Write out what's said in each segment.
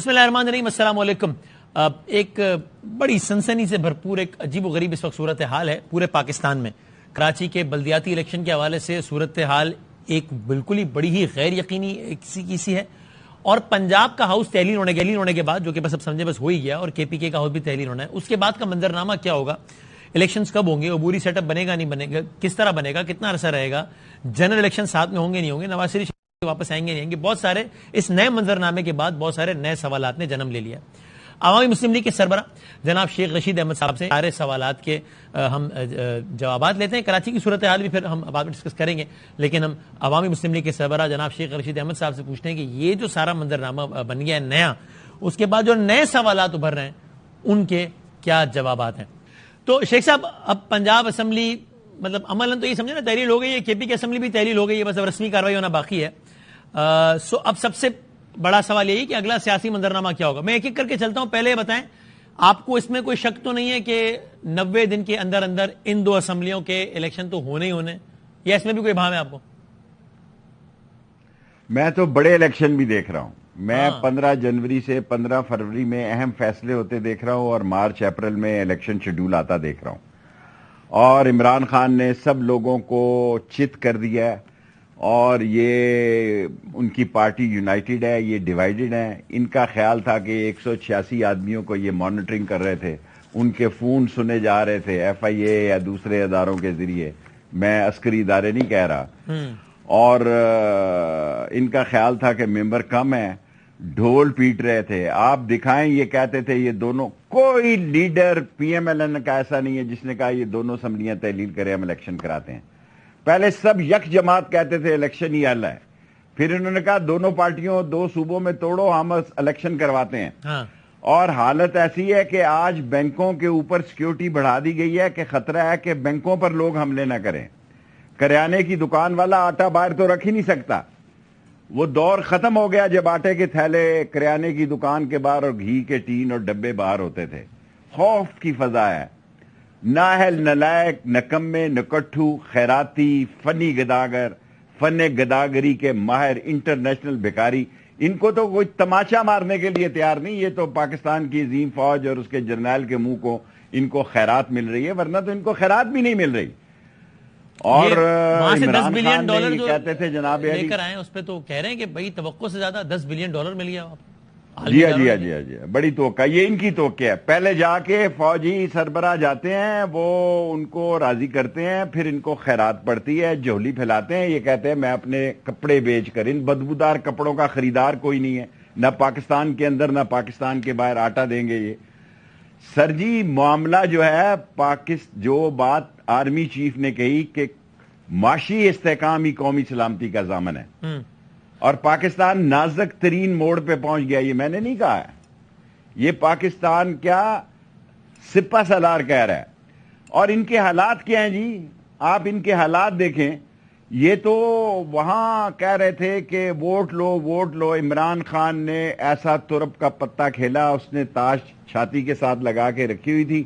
بسم اللہ الرحمن الرحیم. السلام علیکم. ایک بڑی سنسنی سے بھرپور ایک عجیب و غریب اس وقت صورتحال ہے پورے پاکستان میں. کراچی کے بلدیاتی الیکشن کے حوالے سے صورتحال ایک بالکل ہی بڑی ہی غیر یقینی کسی ہے. اور پنجاب کا ہاؤس تحلیل ہونے کے بعد، جو کہ بس اب سمجھے بس ہو ہی گیا، اور کے پی کے کا ہاؤس بھی تحلیل ہونا ہے، اس کے بعد کا منظرنامہ کیا ہوگا؟ الیکشنز کب ہوں گے؟ عبوری سیٹ اپ بنے گا نہیں بنے گا؟ کس طرح بنے گا؟ کتنا عرصہ رہے گا؟ جنرل الیکشن ساتھ میں ہوں گے نہیں ہوں گے؟ نواز شریف واپس آئیں گے نہیں آئیں گے؟ بہت سارے اس نئے منظرنامے کے بعد بہت سارے نئے سوالات نے جنم لے لیا. عوامی مسلم لیگ کے سربراہ جناب شیخ رشید احمد صاحب سے سارے سوالات کے ہم جوابات لیتے ہیں. کراچی کی صورتحال بھی پھر ہم بعد میں ڈسکس کریں گے، لیکن ہم عوامی مسلم لیگ کے سربراہ جناب شیخ رشید احمد صاحب سے پوچھتے ہیں کہ یہ جو سارا منظرنامہ بن گیا ہے نیا، اس کے بعد جو نئے سوالات ابھر رہے ہیں ان کے کیا جوابات ہیں. تو شیخ صاحب، اب پنجاب اسمبلی مطلب عملاً تو یہ سمجھے نا تحلیل ہو گئی ہے، کے پی کی اسمبلی بھی تحلیل ہو گئی ہے، بس اب رسمی کاروائی ہونا باقی ہے. اب سب سے بڑا سوال یہی کہ اگلا سیاسی منظرنامہ کیا ہوگا. میں ایک ایک کر کے چلتا ہوں. پہلے یہ بتائیں، آپ کو اس میں کوئی شک تو نہیں ہے کہ 90 دن کے اندر اندر ان دو اسمبلیوں کے الیکشن تو ہونے ہی ہونے، یا اس میں بھی کوئی بھام ہے آپ کو؟ میں تو بڑے الیکشن بھی دیکھ رہا ہوں. میں 15 جنوری سے 15 فروری میں اہم فیصلے ہوتے دیکھ رہا ہوں، اور مارچ اپریل میں الیکشن شیڈول آتا دیکھ رہا ہوں. اور عمران خان نے سب لوگوں کو چت کر دیا ہے، اور یہ ان کی پارٹی یونائٹڈ ہے، یہ ڈیوائیڈڈ ہے. ان کا خیال تھا کہ 186 آدمیوں کو یہ مانیٹرنگ کر رہے تھے، ان کے فون سنے جا رہے تھے ایف آئی اے یا دوسرے اداروں کے ذریعے. میں عسکری ادارے نہیں کہہ رہا. اور ان کا خیال تھا کہ ممبر کم ہیں، ڈھول پیٹ رہے تھے. آپ دکھائیں، یہ کہتے تھے یہ دونوں، کوئی leader P M L N کا ایسا نہیں ہے جس نے کہا یہ دونوں اسمبلیاں تحلیل کریں، ہم الیکشن کراتے ہیں. پہلے سب یک جماعت کہتے تھے الیکشن ہی حل ہے. پھر انہوں نے کہا دونوں پارٹیوں دو صوبوں میں توڑو، ہم الیکشن کرواتے ہیں. اور حالت ایسی ہے کہ آج بینکوں کے اوپر سیکیورٹی بڑھا دی گئی ہے کہ خطرہ ہے کہ بینکوں پر لوگ حملے نہ کریں. کریانے کی دکان والا آٹا باہر تو رکھ ہی نہیں سکتا. وہ دور ختم ہو گیا جب آٹے کے تھیلے کریانے کی دکان کے باہر اور گھی کے ٹین اور ڈبے باہر ہوتے تھے. خوف کی فضا ہے. نااہل، نلائق، نکمے، نکٹھو، خیراتی، فنی گداگر، فن گداگری کے ماہر، انٹرنیشنل بھکاری، ان کو تو کوئی تماشا مارنے کے لیے تیار نہیں. یہ تو پاکستان کی عظیم فوج اور اس کے جرنیل کے منہ کو ان کو خیرات مل رہی ہے، ورنہ تو ان کو خیرات بھی نہیں مل رہی. اور $10 بلین جو کہتے تھے جناب لے کر آئے، اس پہ تو کہہ رہے ہیں کہ بھائی توقع سے زیادہ $10 بلین مل گیا. جی بڑی توقع، یہ ان کی توقع ہے. پہلے جا کے فوجی سربراہ جاتے ہیں، وہ ان کو راضی کرتے ہیں، پھر ان کو خیرات پڑتی ہے، جھولی پھیلاتے ہیں. یہ کہتے ہیں میں اپنے کپڑے بیچ کر، ان بدبودار کپڑوں کا خریدار کوئی نہیں ہے، نہ پاکستان کے اندر نہ پاکستان کے باہر آٹا دیں گے. یہ سر جی معاملہ جو ہے جو بات آرمی چیف نے کہی کہ معاشی استحکام ہی قومی سلامتی کا ضامن ہے، اور پاکستان نازک ترین موڑ پہ پہنچ گیا. یہ میں نے نہیں کہا ہے، یہ پاکستان کیا سپہ سالار کہہ رہا ہے. اور ان کے حالات کیا ہیں جی؟ آپ ان کے حالات دیکھیں. یہ تو وہاں کہہ رہے تھے کہ ووٹ لو ووٹ لو. عمران خان نے ایسا ترپ کا پتہ کھیلا، اس نے تاش چھاتی کے ساتھ لگا کے رکھی ہوئی تھی.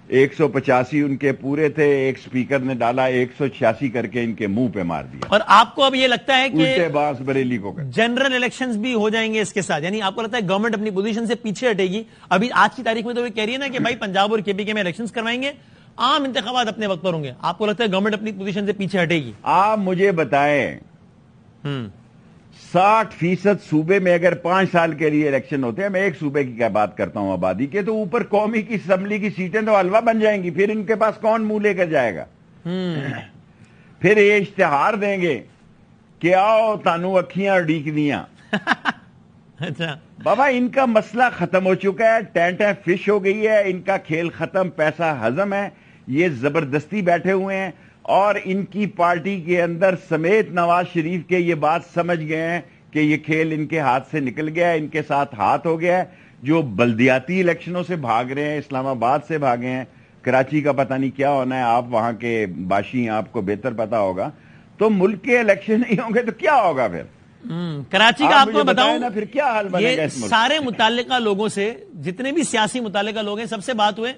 185 ان کے پورے تھے، ایک سپیکر نے ڈالا 186 کر کے ان کے منہ پہ مار دیا. اور آپ کو اب یہ لگتا ہے کہ الٹے باس بریلی کو جنرل الیکشنز بھی ہو جائیں گے اس کے ساتھ؟ یعنی آپ کو لگتا ہے گورنمنٹ اپنی پوزیشن سے پیچھے ہٹے گی؟ ابھی آج کی تاریخ میں تو وہ کہہ رہی ہے نا کہ بھائی پنجاب اور کے پی کے میں الیکشنز کروائیں گے، عام انتخابات اپنے وقت پر ہوں گے. آپ کو لگتا ہے گورنمنٹ اپنی پوزیشن سے پیچھے ہٹے گی؟ آپ مجھے بتائیں 60% صوبے میں اگر 5 سال کے لیے الیکشن ہوتے ہیں، میں ایک صوبے کی کیا بات کرتا ہوں آبادی کے، تو اوپر قومی کی اسمبلی کی سیٹیں تو حلوہ بن جائیں گی. پھر ان کے پاس کون منہ لے کر جائے گا؟ پھر یہ اشتہار دیں گے کہ آؤ تانو اکھیاں اڈیک دیاں. اچھا بابا ان کا مسئلہ ختم ہو چکا ہے، ٹینٹ فش ہو گئی ہے، ان کا کھیل ختم، پیسہ ہضم ہے. یہ زبردستی بیٹھے ہوئے ہیں، اور ان کی پارٹی کے اندر سمیت نواز شریف کے یہ بات سمجھ گئے ہیں کہ یہ کھیل ان کے ہاتھ سے نکل گیا ہے، ان کے ساتھ ہاتھ ہو گیا ہے. جو بلدیاتی الیکشنوں سے بھاگ رہے ہیں، اسلام آباد سے بھاگے ہیں، کراچی کا پتہ نہیں کیا ہونا ہے، آپ وہاں کے باشی ہیں، آپ کو بہتر پتا ہوگا. تو ملک کے الیکشن نہیں ہوں گے تو کیا ہوگا پھر؟ کراچی کا آپ کو بتاؤں نا پھر کیا حال بنے گا یہ اس ملک؟ سارے متعلقہ لوگوں سے، جتنے بھی سیاسی متعلقہ لوگ ہیں، سب سے بات ہوئے،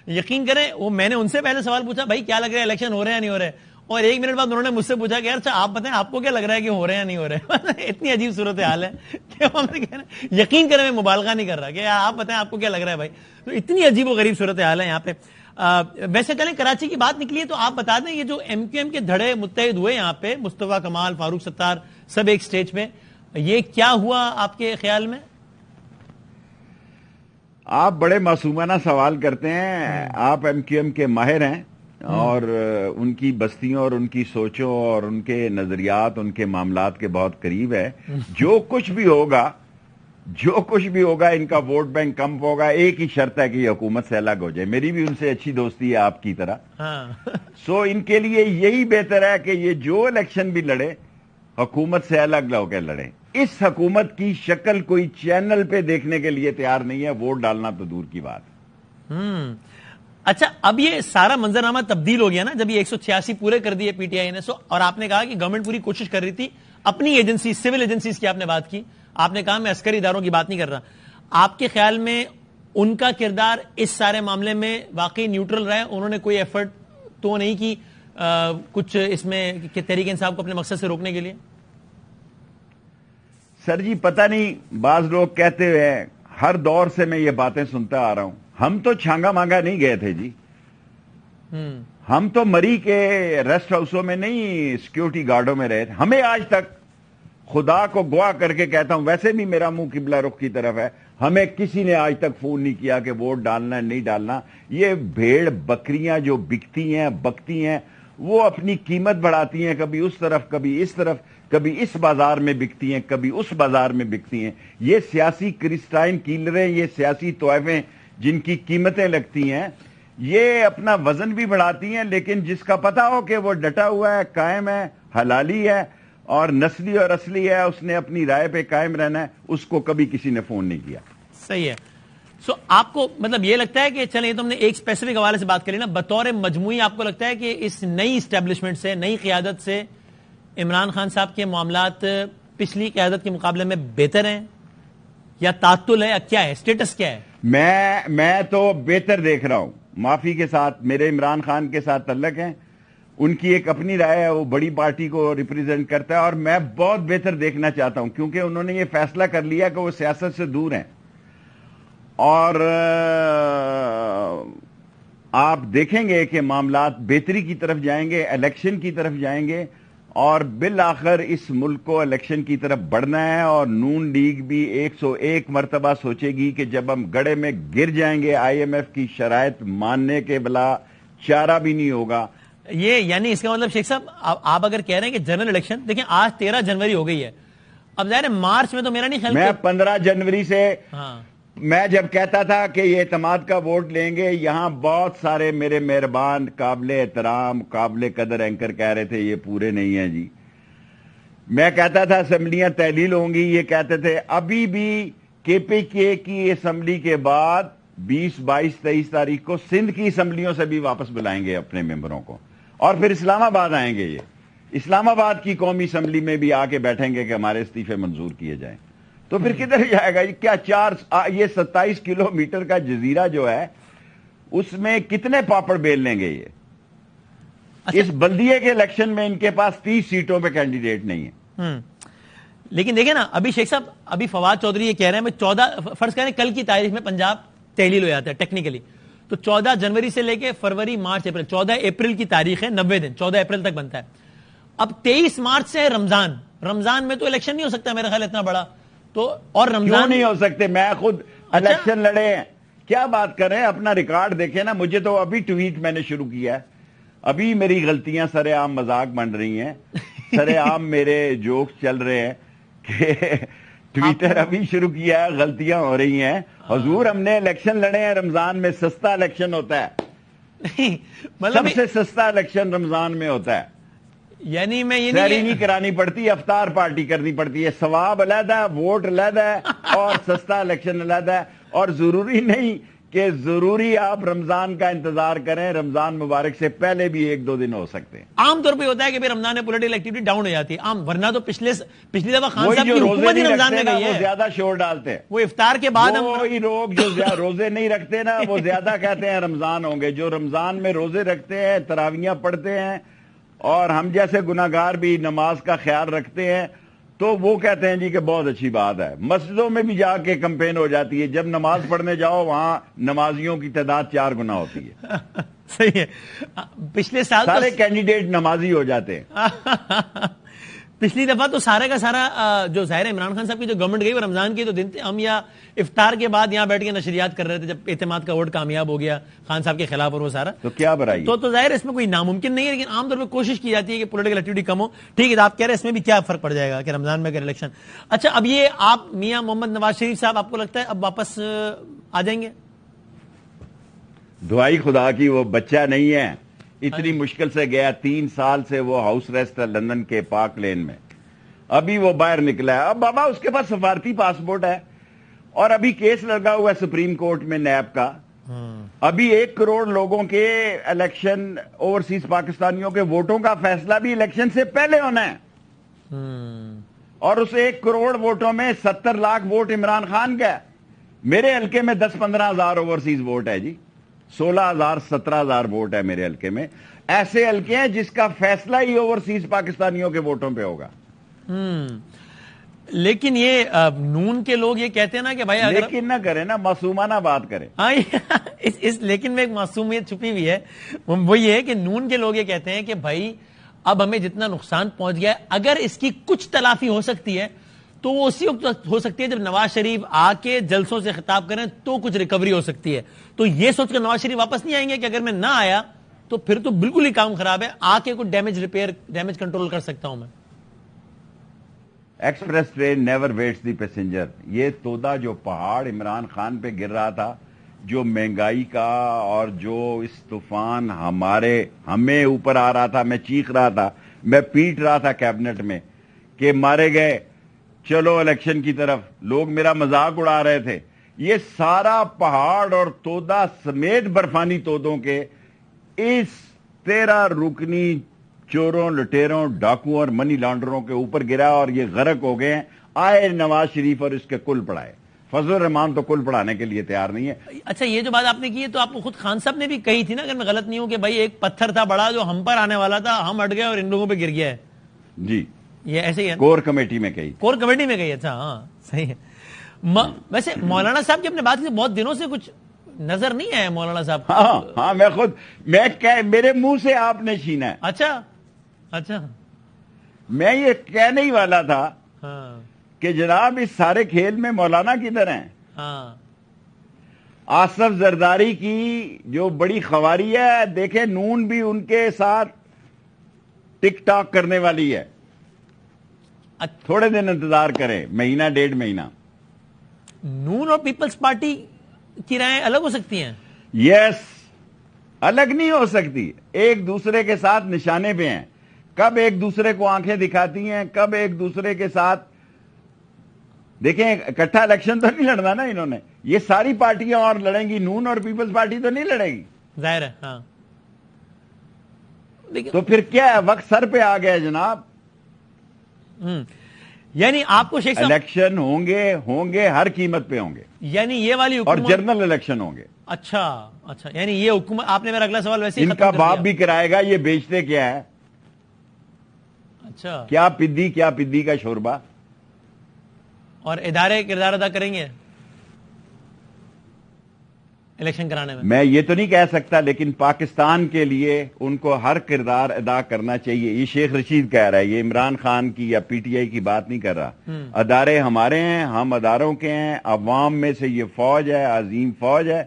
یقین کریں وہ میں نے ان سے پہلے سوال پوچھا بھائی کیا لگ رہا ہے الیکشن ہو رہے ہیں نہیں ہو رہے؟ اور 1 منٹ بعد انہوں نے مجھ سے پوچھا کہ یار اچھا آپ بتائیں آپ کو کیا لگ رہا ہے کہ ہو رہے ہیں یا نہیں ہو رہے. اتنی عجیب صورتحال ہے کہ ہم نے کہہ رہے ہیں, یقین کریں میں مبالغہ نہیں کر رہا کہ آپ بتائیں آپ کو کیا لگ رہا ہے بھائی. تو اتنی عجیب و غریب صورتحال ہے یہاں پہ. ویسے چلیں کراچی کی بات نکلی ہے تو آپ بتا دیں یہ جو ایم کیو ایم کے دھڑے متحد ہوئے یہاں پہ, مصطفیٰ کمال, فاروق ستار سب ایک سٹیج پہ, یہ کیا ہوا آپ کے خیال میں؟ آپ بڑے معصومانہ سوال کرتے ہیں. آپ ایم کیو ایم کے ماہر ہیں اور ان کی بستیوں اور ان کی سوچوں اور ان کے نظریات ان کے معاملات کے بہت قریب ہے. جو کچھ بھی ہوگا ان کا ووٹ بینک کم ہوگا. ایک ہی شرط ہے کہ یہ حکومت سے الگ ہو جائے. میری بھی ان سے اچھی دوستی ہے آپ کی طرح. سو ان کے لیے یہی بہتر ہے کہ یہ جو الیکشن بھی لڑے حکومت سے الگ ہو کے لڑے. اس حکومت کی شکل کوئی چینل پہ دیکھنے کے لیے تیار نہیں ہے, ووٹ ڈالنا تو دور کی بات. اچھا اب یہ سارا منظرنامہ تبدیل ہو گیا نا جب یہ 186 پورے کر دیے پی ٹی آئی نے. اور آپ نے کہا کہ گورنمنٹ پوری کوشش کر رہی تھی اپنی ایجنسی سول ایجنسیز کی آپ نے بات کی. آپ نے کہا میں عسکری اداروں کی بات نہیں کر رہا. آپ کے خیال میں ان کا کردار اس سارے معاملے میں واقعی نیوٹرل رہا ہے؟ انہوں نے کوئی ایفرٹ تو نہیں کی کچھ اس میں کہ تحریک انصاف کو اپنے مقصد سے روکنے کے لیے؟ سر جی پتہ نہیں, بعض لوگ کہتے ہوئے ہر دور سے میں یہ باتیں سنتا آ رہا ہوں. ہم تو چھانگا مانگا نہیں گئے تھے جی. ہم تو مری کے ریسٹ ہاؤسوں میں نہیں سیکیورٹی گارڈوں میں رہے تھے. ہمیں آج تک خدا کو گواہ کر کے کہتا ہوں, ویسے بھی میرا منہ قبلہ رخ کی طرف ہے, ہمیں کسی نے آج تک فون نہیں کیا کہ ووٹ ڈالنا ہے نہیں ڈالنا. یہ بھیڑ بکریاں جو بکتی ہیں وہ اپنی قیمت بڑھاتی ہیں, کبھی اس طرف کبھی اس طرف, کبھی اس بازار میں بکتی ہیں کبھی اس بازار میں بکتی ہیں. یہ سیاسی کرسٹائن کیلریں, یہ سیاسی طوائفیں جن کی قیمتیں لگتی ہیں, یہ اپنا وزن بھی بڑھاتی ہیں. لیکن جس کا پتا ہو کہ وہ ڈٹا ہوا ہے, قائم ہے, حلالی ہے اور نسلی اور اصلی ہے, اس نے اپنی رائے پہ قائم رہنا ہے, اس کو کبھی کسی نے فون نہیں کیا. صحیح ہے. آپ کو مطلب یہ لگتا ہے کہ چلیں یہ تو ہم نے ایک اسپیسیفک حوالے سے بات کری نا, بطور مجموعی آپ کو لگتا ہے کہ اس نئی اسٹیبلشمنٹ سے, نئی قیادت سے عمران خان صاحب کے معاملات پچھلی قیادت کے مقابلے میں بہتر ہیں یا تعطل ہے یا کیا ہے, اسٹیٹس کیا ہے؟ میں تو بہتر دیکھ رہا ہوں. معافی کے ساتھ میرے عمران خان کے ساتھ تعلق ہیں, ان کی ایک اپنی رائے ہے, وہ بڑی پارٹی کو ریپرزینٹ کرتا ہے, اور میں بہت بہتر دیکھنا چاہتا ہوں کیونکہ انہوں نے یہ فیصلہ کر لیا کہ وہ سیاست سے دور ہیں. اور آپ دیکھیں گے کہ معاملات بہتری کی طرف جائیں گے, الیکشن کی طرف جائیں گے, اور بالآخر اس ملک کو الیکشن کی طرف بڑھنا ہے. اور نون لیگ بھی 101 مرتبہ سوچے گی کہ جب ہم گڑھے میں گر جائیں گے آئی ایم ایف کی شرائط ماننے کے بلا چارہ بھی نہیں ہوگا. یہ یعنی اس کا مطلب شیخ صاحب آپ اگر کہہ رہے ہیں کہ جنرل الیکشن, دیکھیں آج 13 جنوری ہو گئی ہے, اب ظاہر ہے مارچ میں تو میرا نہیں خیال, میں 15 جنوری سے میں جب کہتا تھا کہ یہ اعتماد کا ووٹ لیں گے, یہاں بہت سارے میرے مہربان قابل احترام قابل قدر اینکر کہہ رہے تھے یہ پورے نہیں ہیں جی. میں کہتا تھا اسمبلیاں تحلیل ہوں گی, یہ کہتے تھے ابھی بھی کے پی کے کی اسمبلی کے بعد 20, 22, 23 تاریخ کو سندھ کی اسمبلیوں سے بھی واپس بلائیں گے اپنے ممبروں کو, اور پھر اسلام آباد آئیں گے. یہ اسلام آباد کی قومی اسمبلی میں بھی آ کے بیٹھیں گے کہ ہمارے استعفے منظور کیے جائیں. تو پھر کدھر جائے گا کیا؟ یہ 27 کلومیٹر کا جزیرہ جو ہے اس میں کتنے پاپڑ بیل لیں گے یہ؟ اس بلدیے کے الیکشن میں ان کے پاس 30 سیٹوں پہ کینڈیڈیٹ نہیں ہے. لیکن دیکھیں نا ابھی شیخ صاحب, ابھی فواد چودھری یہ کہہ رہے ہیں میں 14 فرض کریں کل کی تاریخ میں پنجاب تحلیل ہو جاتا ہے ٹیکنیکلی, تو 14 جنوری سے لے کے فروری, مارچ, اپریل, 14 اپریل کی تاریخ ہے, 90 دن, 14 اپریل تک بنتا ہے. اب 23 مارچ سے رمضان, رمضان میں تو الیکشن نہیں ہو سکتا میرا خیال اتنا بڑا, تو اور رمضان کیوں نہیں ہو سکتے؟ میں خود الیکشن لڑے ہیں, کیا بات کر رہے ہیں؟ اپنا ریکارڈ دیکھیں نا. مجھے تو ابھی ٹویٹ میں نے شروع کیا ہے, ابھی میری غلطیاں سر عام مذاق بن رہی ہیں, سر عام میرے جوکس چل رہے ہیں کہ ٹویٹر ابھی شروع کیا ہے, غلطیاں ہو رہی ہیں. حضور ہم نے الیکشن لڑے ہیں رمضان میں, سستا الیکشن ہوتا ہے, سب سے سستا الیکشن رمضان میں ہوتا ہے. یعنی میں یہ نہیں کرانی پڑتی, افطار پارٹی کرنی پڑتی ہے, ثواب علیحدہ ہے, ووٹ علیحدہ ہے, اور سستا الیکشن علیحدہ ہے. اور ضروری نہیں کہ ضروری آپ رمضان کا انتظار کریں, رمضان مبارک سے پہلے بھی 1-2 دن ہو سکتے ہیں. عام طور پہ ہوتا ہے کہ رمضان میں پولیٹیکل ایکٹیویٹی ڈاؤن ہو جاتی ہے عام, ورنہ تو پچھلی دفعہ خان صاحب کی حکومت ہی رمضان میں گئی ہے, وہ زیادہ شور ڈالتے ہیں. وہ افطار کے بعد وہی لوگ جو روزے نہیں رکھتے نا وہ زیادہ کہتے ہیں رمضان ہوں گے. جو رمضان میں روزے رکھتے ہیں, تراویحاں پڑھتے ہیں اور ہم جیسے گناہگار بھی نماز کا خیال رکھتے ہیں تو وہ کہتے ہیں جی کہ بہت اچھی بات ہے. مسجدوں میں بھی جا کے کمپین ہو جاتی ہے, جب نماز پڑھنے جاؤ وہاں نمازیوں کی تعداد 4 گنا ہوتی ہے. صحیح ہے. پچھلے سال سارے کینڈیڈیٹ نمازی ہو جاتے ہیں. پچھلی دفعہ تو سارے کا سارا جو ظاہر عمران خان صاحب کی جو گورنمنٹ گئی وہ رمضان کی تو دن تھے, ہم یا افطار کے بعد یہاں بیٹھ کے نشریات کر رہے تھے جب اعتماد کا ووٹ کامیاب ہو گیا خان صاحب کے خلاف اور وہ سارا. تو کیا برائی تو ظاہر اس میں کوئی ناممکن نہیں ہے, لیکن عام طور پہ کوشش کی جاتی ہے کہ پولیٹیکل ایکٹیویٹی کم ہو. ٹھیک ہے, آپ کہہ رہے ہیں اس میں بھی کیا فرق پڑ جائے گا کہ رمضان میں اگر الیکشن. اچھا, اب یہ آپ میاں محمد نواز شریف صاحب آپ کو لگتا ہے اب واپس آ جائیں گے؟ دعائی خدا کی, وہ بچہ نہیں ہے, اتنی مشکل سے گیا, 3 سال سے وہ ہاؤس ریسٹ ہے لندن کے پارک لین میں, ابھی وہ باہر نکلا ہے. اب بابا اس کے پاس سفارتی پاسپورٹ ہے اور ابھی کیس لگا ہوا ہے سپریم کورٹ میں نیب کا. ابھی 1 کروڑ لوگوں کے الیکشن, اوورسیز پاکستانیوں کے ووٹوں کا فیصلہ بھی الیکشن سے پہلے ہونا ہے, اور اس 1 کروڑ ووٹوں میں 70 لاکھ ووٹ عمران خان کا ہے. میرے حلقے میں 10-15 ہزار اوورسیز ووٹ ہے جی, 16,000-17,000 ووٹ ہے میرے حلقے میں. ایسے حلقے ہیں جس کا فیصلہ ہی اوورسیز پاکستانیوں کے ووٹوں پہ ہوگا. لیکن یہ نون کے لوگ یہ کہتے ہیں نا کہ بھائی اگر لیکن نہ کریں نا, معصومانہ بات کریں. ہاں, اس لیکن میں ایک معصومیت چھپی ہوئی ہے, وہ یہ ہے کہ نون کے لوگ یہ کہتے ہیں کہ بھائی اب ہمیں جتنا نقصان پہنچ گیا ہے اگر اس کی کچھ تلافی ہو سکتی ہے تو وہ اسی وقت ہو سکتی ہے جب نواز شریف آ کے جلسوں سے خطاب کریں تو کچھ ریکوری ہو سکتی ہے. تو یہ سوچ کر نواز شریف واپس نہیں آئیں گے کہ اگر میں نہ آیا تو پھر تو بالکل ہی کام خراب ہے, آ کے کوئی ڈیمیج کنٹرول کر سکتا ہوں میں. ایکسپریس ٹرین نیور ویٹس دی پیسنجر. یہ تودا جو پہاڑ عمران خان پہ گر رہا تھا, جو مہنگائی کا اور جو اس طوفان ہمیں اوپر آ رہا تھا, میں چیخ رہا تھا, میں پیٹ رہا تھا کیبنٹ میں کہ مارے گئے, چلو الیکشن کی طرف, لوگ میرا مذاق اڑا رہے تھے. یہ سارا پہاڑ اور تودا سمیت برفانی تودوں کے اس 13 رکنی چوروں, لٹیروں, ڈاکوؤں اور منی لانڈروں کے اوپر گرا اور یہ غرق ہو گئے ہیں. آئے نواز شریف اور اس کے کل پڑھائے. فضل الرحمان تو کل پڑھانے کے لیے تیار نہیں ہے. اچھا, یہ جو بات آپ نے کی ہے تو آپ کو خود خان صاحب نے بھی کہی تھی نا اگر میں غلط نہیں ہوں کہ بھائی ایک پتھر تھا بڑا جو ہم پر آنے والا تھا, ہم ہٹ گئے اور ان لوگوں پہ گر گیا ہے. جی, یہ ایسے ہی ہے, کور کمیٹی میں کہی. کور کمیٹی میں گئی. اچھا, ہاں صحیح ہے. ویسے مولانا صاحب کی اپنے بات سے بہت دنوں سے کچھ نظر نہیں آیا مولانا صاحب. ہاں, میرے منہ سے آپ نے چھینا ہے. اچھا اچھا, میں یہ کہنے ہی والا تھا ہاں کہ جناب اس سارے کھیل میں مولانا کدھر ہیں. ہاں, آصف زرداری کی جو بڑی خواری ہے, دیکھیں نون بھی ان کے ساتھ ٹک ٹاک کرنے والی ہے. تھوڑے دن انتظار کریں, 1.5 مہینہ. نون اور پیپلز پارٹی کی رائے الگ ہو سکتی ہیں. یس, الگ نہیں ہو سکتی, ایک دوسرے کے ساتھ نشانے پہ ہیں. کب ایک دوسرے کو آنکھیں دکھاتی ہیں, کب ایک دوسرے کے ساتھ. دیکھیں اکٹھا الیکشن تو نہیں لڑنا نا انہوں نے, یہ ساری پارٹیاں اور لڑیں گی, نون اور پیپلز پارٹی تو نہیں لڑے گی. ظاہر ہے, ہاں. تو پھر کیا ہے, وقت سر پہ آ گیا جناب. یعنی آپ کو شیخ صاحب الیکشن ہوں گے ہر قیمت پہ ہوں گے, یعنی یہ والی اور حکومت, جنرل الیکشن ہوں گے. اچھا اچھا, یعنی یہ حکومت, آپ نے میرا اگلا سوال ویسے ہی ان ختم کا کر باپ دیا. بھی کرائے گا, یہ بیچتے کیا ہے, اچھا, کیا پدی کا شوربہ. اور ادارے کردار ادا کریں گے الیکشن کرانے میں. میں یہ تو نہیں کہہ سکتا, لیکن پاکستان کے لیے ان کو ہر کردار ادا کرنا چاہیے. یہ شیخ رشید کہہ رہا ہے, یہ عمران خان کی یا پی ٹی آئی کی بات نہیں کر رہا. ادارے ہمارے ہیں, ہم اداروں کے ہیں, عوام میں سے یہ فوج ہے, عظیم فوج ہے,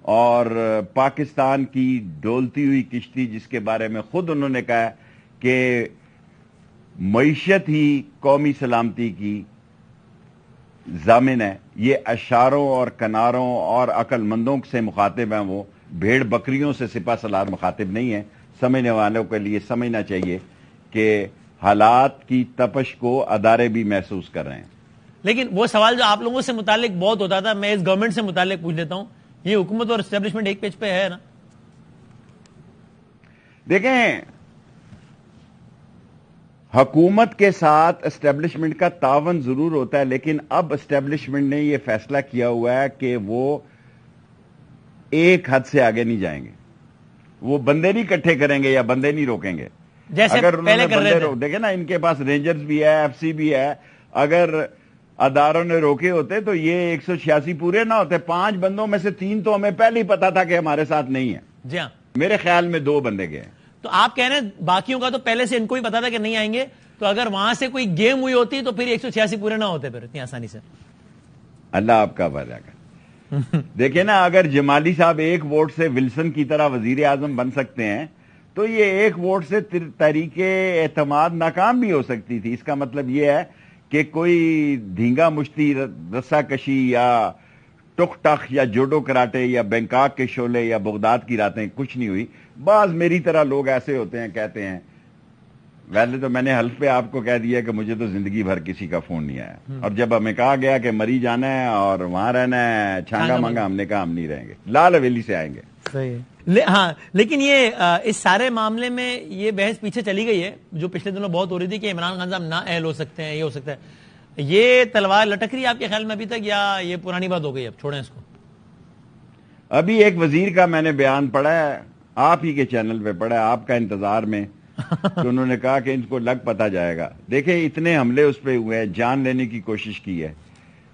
اور پاکستان کی ڈولتی ہوئی کشتی, جس کے بارے میں خود انہوں نے کہا کہ معیشت ہی قومی سلامتی کی ضامن ہے. یہ اشاروں اور کناروں اور عقل مندوں سے مخاطب ہیں, وہ بھیڑ بکریوں سے سپہ سالار مخاطب نہیں ہیں. سمجھنے والوں کے لیے سمجھنا چاہیے کہ حالات کی تپش کو ادارے بھی محسوس کر رہے ہیں. لیکن وہ سوال جو آپ لوگوں سے متعلق بہت ہوتا تھا, میں اس گورنمنٹ سے متعلق پوچھ لیتا ہوں. یہ حکومت اور اسٹیبلشمنٹ ایک پیج پہ ہے نا. دیکھیں, حکومت کے ساتھ اسٹیبلشمنٹ کا تعاون ضرور ہوتا ہے, لیکن اب اسٹیبلشمنٹ نے یہ فیصلہ کیا ہوا ہے کہ وہ ایک حد سے آگے نہیں جائیں گے. وہ بندے نہیں اکٹھے کریں گے یا بندے نہیں روکیں گے. جیسے اگر انہوں پہلے نے کر رہے بندے تھے. دیکھیں نا، ان کے پاس رینجرز بھی ہے، ایف سی بھی ہے، اگر اداروں نے روکے ہوتے تو یہ 186 پورے نہ ہوتے. 5 بندوں میں سے 3 تو ہمیں پہلے ہی پتا تھا کہ ہمارے ساتھ نہیں ہے. جی ہاں. میرے خیال میں 2 بندے گئے. تو آپ کہہ رہے ہیں باقیوں کا تو پہلے سے ان کو بھی پتا تھا کہ نہیں آئیں گے، تو اگر وہاں سے کوئی گیم ہوئی ہوتی تو پھر 186 پورے نہ ہوتے پھر اتنی آسانی سے. اللہ آپ کا بھلا کرے. دیکھیں نا، اگر جمالی صاحب 1 ووٹ سے ولسن کی طرح وزیر اعظم بن سکتے ہیں تو یہ 1 ووٹ سے تحریک اعتماد ناکام بھی ہو سکتی تھی. اس کا مطلب یہ ہے کہ کوئی دھینگا مشتی، رسا کشی یا ٹک ٹک یا جوڈو کراٹے یا بینکاک کے شعلے یا بغداد کی راتیں کچھ نہیں ہوئی. بعض میری طرح لوگ ایسے ہوتے ہیں، کہتے ہیں، ویسے تو میں نے حلف پہ آپ کو کہہ دیا کہ مجھے تو زندگی بھر کسی کا فون نہیں آیا، اور جب ہمیں کہا گیا کہ مری جانا ہے اور وہاں رہنا ہے چھانگا مانگا، ہم نے کہا ہم نہیں رہیں گے، لال حویلی سے آئیں گے. صحیح. ہاں، لیکن یہ اس سارے معاملے میں یہ بحث پیچھے چلی گئی ہے جو پچھلے دنوں بہت ہو رہی تھی کہ عمران خان صاحب نا اہل ہو سکتے ہیں، یہ ہو سکتا ہے. یہ تلوار لٹک رہی ہے آپ کے خیال میں ابھی تک، یا یہ پرانی بات ہو گئی، اب چھوڑیں اس کو؟ ابھی ایک وزیر کا میں نے بیان پڑھا ہے، آپ ہی کے چینل پہ پڑھا ہے، آپ کا انتظار میں، تو انہوں نے کہا کہ ان کو لگ پتا جائے گا. دیکھیں اتنے حملے اس پہ ہوئے ہیں، جان لینے کی کوشش کی ہے.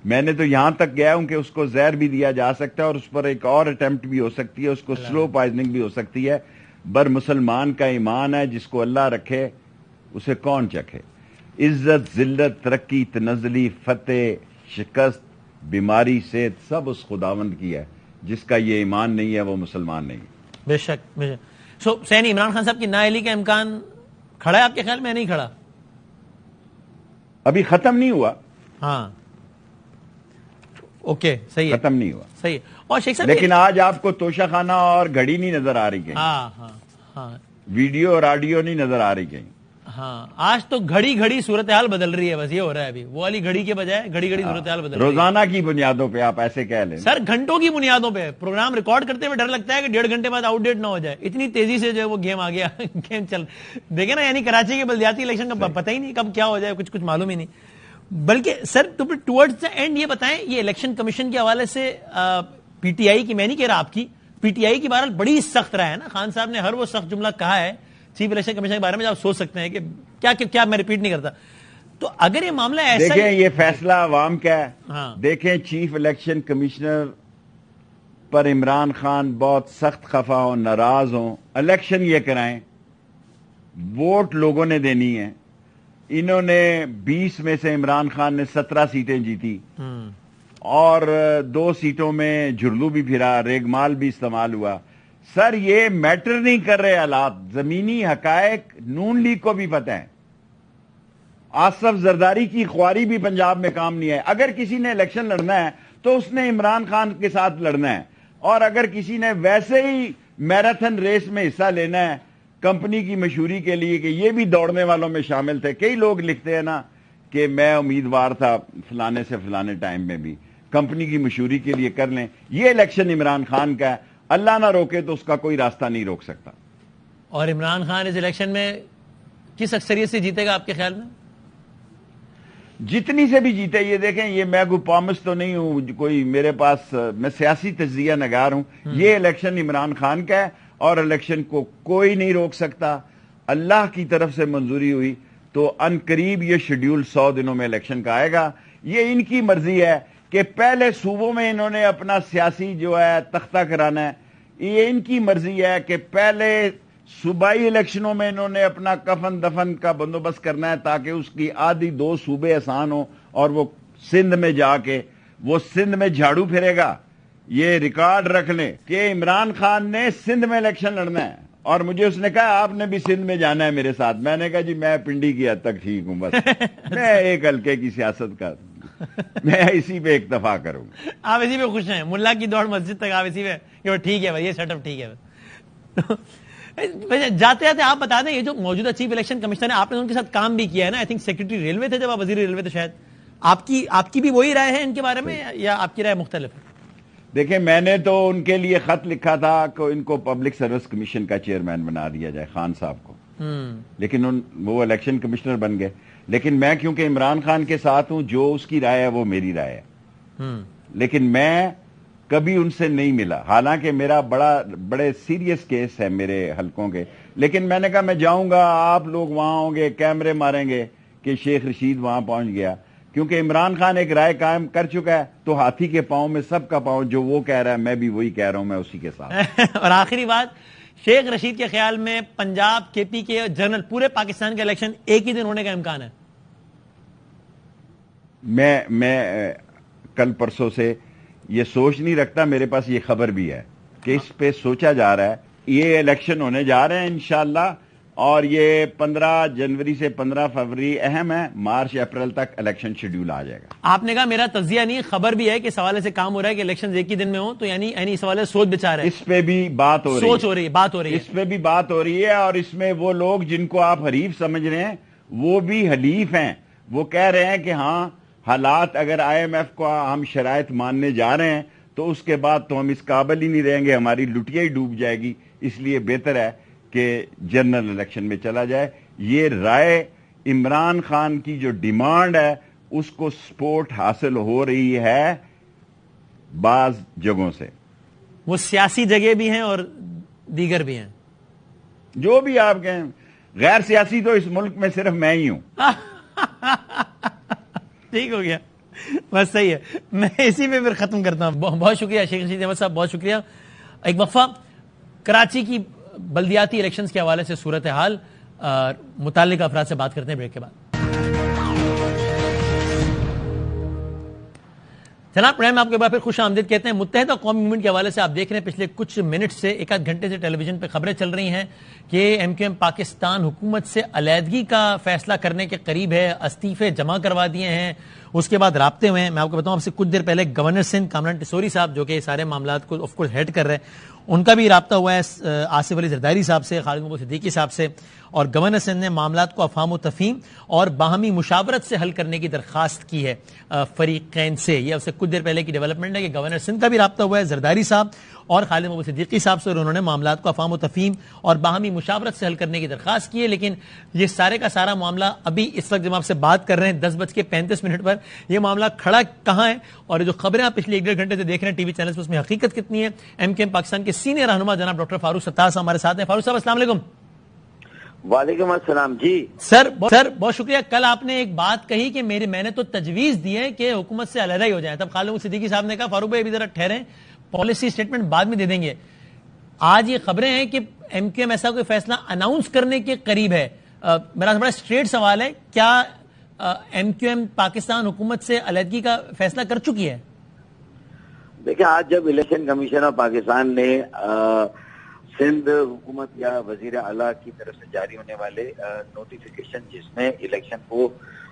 میں نے تو یہاں تک گیا ہوں کہ اس کو زہر بھی دیا جا سکتا ہے اور اس پر ایک اور اٹیمپٹ بھی ہو سکتی ہے، اس کو سلو پوائزننگ بھی ہو سکتی ہے. بر مسلمان کا ایمان ہے، جس کو اللہ رکھے اسے کون چکھے. عزت، ذلت، ترقی، تنزلی، فتح، شکست، بیماری، صحت سب اس خداوند کی ہے. جس کا یہ ایمان نہیں ہے وہ مسلمان نہیں. بے شک بے شک. سو سینی، عمران خان صاحب کی نااہلی کا امکان کھڑا ہے آپ کے خیال میں؟ نہیں کھڑا؟ ابھی ختم نہیں ہوا. ہاں اوکے، صحیح ہے، ختم نہیں ہوا صحیح. اور شیخ صاحب لیکن آج آپ کو توشہ خانہ اور گھڑی نہیں نظر آ رہی کہیں، ہاں ہاں ہاں ویڈیو اور آڈیو نہیں نظر آ رہی کہیں. ہاں، آج تو گھڑی گھڑی صورتحال بدل رہی ہے، بس یہ ہو رہا ہے ابھی. وہ والی گھڑی کے بجائے گھڑی گھڑی صورتحال بدل رہی ہے. روزانہ کی بنیادوں پہ آپ ایسے کہہ لیں. سر گھنٹوں کی بنیادوں پہ پروگرام ریکارڈ کرتے ہوئے ڈر لگتا ہے کہ 1.5 گھنٹے بعد آؤٹ ڈیٹ نہ ہو جائے، اتنی تیزی سے جو ہے وہ گیم آ گیا. گیم چل دیکھیں نا، یعنی کراچی کے بلدیاتی الیکشن کا پتہ ہی نہیں کب کیا ہو جائے، کچھ معلوم ہی نہیں. بلکہ سر تو پھر ٹورڈز دا اینڈ یہ بتائیں، یہ الیکشن کمیشن کے حوالے سے پی ٹی آئی کی، میں نہیں کہہ رہا آپ کی، پی ٹی آئی کی بہرحال بڑی سخت رائے ہے نا. خان صاحب نے ہر وہ سخت جملہ کہا ہے چیف الیکشن کمیشن کے بارے میں جو آپ سوچ سکتے ہیں کہ کیا میں ریپیٹ نہیں کرتا. تو اگر یہ معاملہ ایسا، دیکھیں یہ فیصلہ عوام کا ہے. ہاں. دیکھیں چیف الیکشن کمشنر پر عمران خان بہت سخت خفا ہوں، ناراض ہوں، الیکشن یہ کرائیں، ووٹ لوگوں نے دینی ہے. انہوں نے 20 میں سے عمران خان نے 17 سیٹیں جیتی اور 2 سیٹوں میں جھرلو بھی پھرا، ریگمال بھی استعمال ہوا. سر یہ میٹر نہیں کر رہے حالات، زمینی حقائق نون لیگ کو بھی پتہ ہے. آصف زرداری کی خواری بھی پنجاب میں کام نہیں ہے. اگر کسی نے الیکشن لڑنا ہے تو اس نے عمران خان کے ساتھ لڑنا ہے، اور اگر کسی نے ویسے ہی میراتھن ریس میں حصہ لینا ہے کمپنی کی مشہوری کے لیے کہ یہ بھی دوڑنے والوں میں شامل تھے. کئی لوگ لکھتے ہیں نا کہ میں امیدوار تھا فلانے سے فلانے ٹائم میں بھی، کمپنی کی مشہوری کے لیے کر لیں. یہ الیکشن عمران خان کا ہے، اللہ نہ روکے تو اس کا کوئی راستہ نہیں روک سکتا. اور عمران خان اس الیکشن میں کس اکثریت سے جیتے گا آپ کے خیال میں؟ جتنی سے بھی جیتے. یہ دیکھیں، یہ میں کوئی پامس تو نہیں ہوں، کوئی میرے پاس، میں سیاسی تجزیہ نگار ہوں. یہ الیکشن عمران خان کا ہے اور الیکشن کو کوئی نہیں روک سکتا. اللہ کی طرف سے منظوری ہوئی تو ان قریب یہ شیڈیول 100 دنوں میں الیکشن کا آئے گا. یہ ان کی مرضی ہے کہ پہلے صوبوں میں انہوں نے اپنا سیاسی جو ہے تختہ کرانا ہے. یہ ان کی مرضی ہے کہ پہلے صوبائی الیکشنوں میں انہوں نے اپنا کفن دفن کا بندوبست کرنا ہے تاکہ اس کی آدھی 2 صوبے آسان ہو اور وہ سندھ میں جا کے وہ سندھ میں جھاڑو پھرے گا. یہ ریکارڈ رکھ لیں کہ عمران خان نے سندھ میں الیکشن لڑنا ہے اور مجھے اس نے کہا آپ نے بھی سندھ میں جانا ہے میرے ساتھ. میں نے کہا جی میں پنڈی کی حد تک ٹھیک ہوں، بس میں ایک حلقے کی سیاست کا میں اسی پہ اکتفا کروں. آپ اسی پہ خوش ہیں، ملا کی دوڑ مسجد تک آپ اسی پہ کہ وہ ٹھیک ہے بھائی، یہ سیٹ اپ ٹھیک ہے. جاتے جاتے آپ بتا دیں، یہ جو موجودہ چیف الیکشن کمشنر ہے، آپ نے ان کے ساتھ کام بھی کیا ہے نا، آئی تھنک سیکرٹری ریلوے تھے جب آپ وزیر ریلوے تھے شاید. آپ کی بھی وہی رائے ہے ان کے بارے میں یا آپ کی رائے مختلف ہے؟ دیکھیں میں نے تو ان کے لیے خط لکھا تھا کہ ان کو پبلک سروس کمیشن کا چیئرمین بنا دیا جائے، خان صاحب کو، لیکن وہ الیکشن کمشنر بن گئے. لیکن میں کیونکہ عمران خان کے ساتھ ہوں، جو اس کی رائے ہے وہ میری رائے ہے. لیکن میں کبھی ان سے نہیں ملا، حالانکہ میرا بڑے سیریس کیس ہے میرے حلقوں کے، لیکن میں نے کہا میں جاؤں گا، آپ لوگ وہاں ہوں گے، کیمرے ماریں گے کہ شیخ رشید وہاں پہنچ گیا، کیونکہ عمران خان ایک رائے قائم کر چکا ہے، تو ہاتھی کے پاؤں میں سب کا پاؤں، جو وہ کہہ رہا ہے میں بھی وہی کہہ رہا ہوں، میں اسی کے ساتھ. اور آخری بات، شیخ رشید کے خیال میں پنجاب کے پی کے جنرل پورے پاکستان کے الیکشن ایک ہی دن ہونے کا امکان ہے؟ میں کل پرسوں سے یہ سوچ نہیں رکھتا، میرے پاس یہ خبر بھی ہے کہ اس پہ سوچا جا رہا ہے، یہ الیکشن ہونے جا رہے ہیں انشاءاللہ، اور یہ 15 جنوری سے 15 فروری اہم ہے، مارچ اپریل تک الیکشن شیڈیول آ جائے گا. آپ نے کہا میرا تجزیہ نہیں، خبر بھی ہے کہ اس حوالے سے کام ہو رہا ہے کہ الیکشن ایک ہی دن میں ہوں، تو یعنی اس حوالے سے سوچ بچا رہے ہیں. اس پہ بھی بات ہو رہی ہے، سوچ ہو رہی ہے، بات ہو رہی ہے، اس پہ بھی بات ہو رہی ہے، اور اس میں وہ لوگ جن کو آپ حریف سمجھ رہے ہیں وہ بھی حلیف ہیں، وہ کہہ رہے ہیں کہ ہاں حالات اگر آئی ایم ایف کو ہم شرائط ماننے جا رہے ہیں تو اس کے بعد تو ہم اس قابل ہی نہیں رہیں گے، ہماری لٹیا ہی ڈوب جائے گی، اس لیے بہتر ہے کہ جنرل الیکشن میں چلا جائے. یہ رائے عمران خان کی جو ڈیمانڈ ہے اس کو سپورٹ حاصل ہو رہی ہے بعض جگہوں سے، وہ سیاسی جگہ بھی ہیں اور دیگر بھی ہیں، جو بھی آپ کہیں. غیر سیاسی تو اس ملک میں صرف میں ہی ہوں. ٹھیک ہو گیا، بس صحیح ہے، میں اسی پہ پھر ختم کرتا ہوں. بہت شکریہ شیخ رشید احمد صاحب، بہت شکریہ. ایک وقفہ. کراچی کی بلدیاتی الیکشنز کے حوالے سے صورتحال، متعلقہ افراد سے بات کرتے ہیں بریک کے بعد. جناب پرائم آپ کے بعد پھر خوش آمدید کہتے ہیں. متحدہ قومی موومنٹ کے حوالے سے آپ دیکھ رہے ہیں پچھلے کچھ منٹ سے، ایک آدھ گھنٹے سے ٹیلی ویژن پہ خبریں چل رہی ہیں کہ ایم کیو ایم پاکستان حکومت سے علیحدگی کا فیصلہ کرنے کے قریب ہے، استعفے جمع کروا دیے ہیں، اس کے بعد رابطے ہوئے ہیں. میں آپ کو بتاؤں، آپ سے کچھ دیر پہلے گورنر سندھ کامران ٹسوری صاحب جو کہ سارے معاملات کو آف کورس ہیڈ کر رہے ہیں، ان کا بھی رابطہ ہوا ہے آصف علی زرداری صاحب سے، خالد محمود صدیقی صاحب سے، اور گورنر سندھ نے معاملات کو افہام و تفہیم اور باہمی مشاورت سے حل کرنے کی درخواست کی ہے فریقین سے. یہ اس سے کچھ دیر پہلے کی ڈیولپمنٹ ہے کہ گورنر سندھ کا بھی رابطہ ہوا ہے زرداری صاحب اور خالد محمود صدیقی صاحب سے، اور انہوں نے معاملات کو افہام و تفہیم اور باہمی مشاورت سے حل کرنے کی درخواست کی ہے. لیکن یہ سارے کا سارا معاملہ ابھی اس وقت جب آپ سے بات کر رہے ہیں 10:35 پر، یہ معاملہ کھڑا کہاں ہے، اور جو خبریں آپ پچھلے 1.5 گھنٹے سے دیکھ رہے ہیں ٹی وی چینلز پر، اس میں حقیقت کتنی ہے. ایم کیو ایم پاکستان کے سینئر رہنما جناب ڈاکٹر فاروق ستار صاحب ہمارے ساتھ ہیں. فاروق صاحب السلام علیکم. وعلیکم السلام جی. سر بہت شکریہ. کل آپ نے ایک بات کہی کہ میں نے تو تجویز دی ہے کہ حکومت سے علیحدہ ہی ہو جائے. تب خالد محمود صدیقی صاحب نے کہا فاروق بھائی ابھی ذرا ٹھہریں، پالیسی اسٹیٹمنٹ بعد میں دے دیں گے. آج یہ خبریں ہیں کہ ایم کیو ایم ایسا کوئی فیصلہ اناؤنس کرنے کے قریب ہے. میرا بڑا اسٹریٹ سوال ہے، کیا ایم کیو ایم پاکستان حکومت سے علیحدگی کا فیصلہ کر چکی ہے؟ دیکھیں، آج جب الیکشن کمیشن آف پاکستان نے سندھ حکومت یا وزیر اعلیٰ کی طرف سے جاری ہونے والے نوٹیفیکیشن جس میں الیکشن کو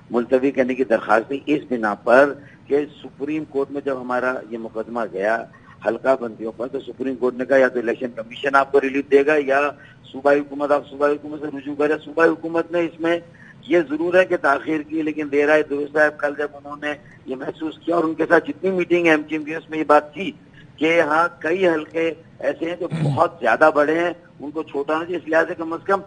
ملتوی کرنے کی درخواست دی، اس بنا پر کہ سپریم کورٹ میں جب ہمارا یہ مقدمہ گیا حلقہ بندیوں پر، تو سپریم کورٹ نے کہا یا تو الیکشن کمیشن آپ کو ریلیف دے گا یا صوبائی حکومت، آپ صوبائی حکومت سے رجوع کریں. صوبائی حکومت نے اس میں یہ ضرور ہے کہ تاخیر کی، لیکن دیر آئے درست ہے. کل جب انہوں نے یہ محسوس کیا اور ان کے ساتھ جتنی میٹنگ ایم کیو ایم کی اس میں یہ بات کی کہ ہاں کئی حلقے ایسے ہیں جو بہت زیادہ بڑے ہیں، ان کو چھوٹا ہونا چاہیے، اس لحاظ سے کم از کم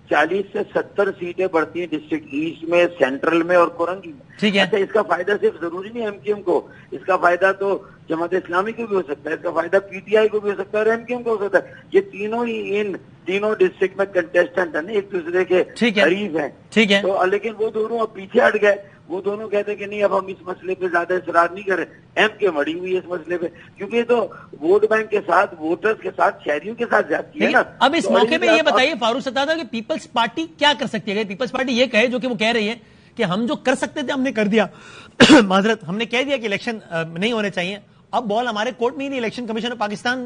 40 سے 70 سیٹیں بڑھتی ہیں ڈسٹرکٹ ایسٹ میں، سینٹرل میں اور کورنگی میں. ٹھیک ہے. اچھا، اس کا فائدہ صرف ضروری نہیں ایم کیو ایم کو، اس کا فائدہ تو جماعت اسلامی کو بھی ہو سکتا ہے، اس کا فائدہ پی ٹی آئی کو بھی ہو سکتا ہے اور ایم کیو ایم کو ہو سکتا ہے. یہ تینوں ہی ان تینوں ڈسٹرکٹ میں کنٹیسٹنٹ ہیں، ایک دوسرے کے قریب ہیں. ٹھیک ہے. تو لیکن وہ دونوں اب پیچھے ہٹ گئے. وہ دونوں کہتے ہیں کہ نہیں، اب ہم اس مسئلے پہ زیادہ اصرار نہیں کر رہے. ایم کیو ایم اڑی ہوئی ہے اس مسئلے پہ، کیونکہ یہ تو ووٹ بینک کے ساتھ، ووٹرز کے ساتھ، شہریوں کے ساتھ زیادتی ہے نا. اب اس موقع پہ یہ بتائیے فاروق ستار کہ پیپلز پارٹی کیا کر سکتی ہے؟ پیپلز پارٹی یہ کہے، جو کہ وہ کہہ رہی ہے کہ ہم جو کر سکتے تھے ہم نے کر دیا، معذرت، ہم نے کہہ دیا کہ الیکشن نہیں ہونے چاہیے، اب بال ہمارے کورٹ میں ہی نہیں، الیکشن کمیشن آف پاکستان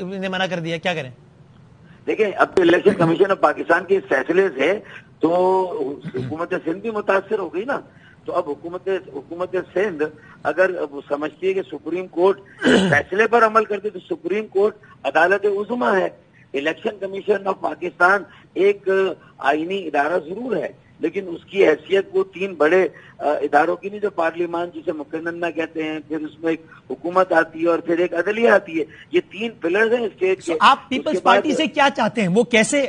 نے منع کر دیا، کیا کریں؟ دیکھیں، اب تو الیکشن کمیشن آف پاکستان کے فیصلے سے تو حکومت سندھ بھی متاثر ہو گئی نا. تو اب حکومت سندھ اگر وہ سمجھتی ہے کہ سپریم کورٹ فیصلے پر عمل کرتے تو سپریم کورٹ عدالت عظمیٰ ہے. الیکشن کمیشن آف پاکستان ایک آئینی ادارہ ضرور ہے، لیکن اس کی حیثیت وہ 3 بڑے اداروں کی نہیں، جو پارلیمان جسے مقننہ کہتے ہیں، پھر اس میں ایک حکومت آتی ہے اور پھر ایک عدلیہ آتی ہے. یہ 3 پلرز ہیں اسٹیٹ کے. آپ پیپلز پارٹی سے کیا چاہتے ہیں؟ وہ کیسے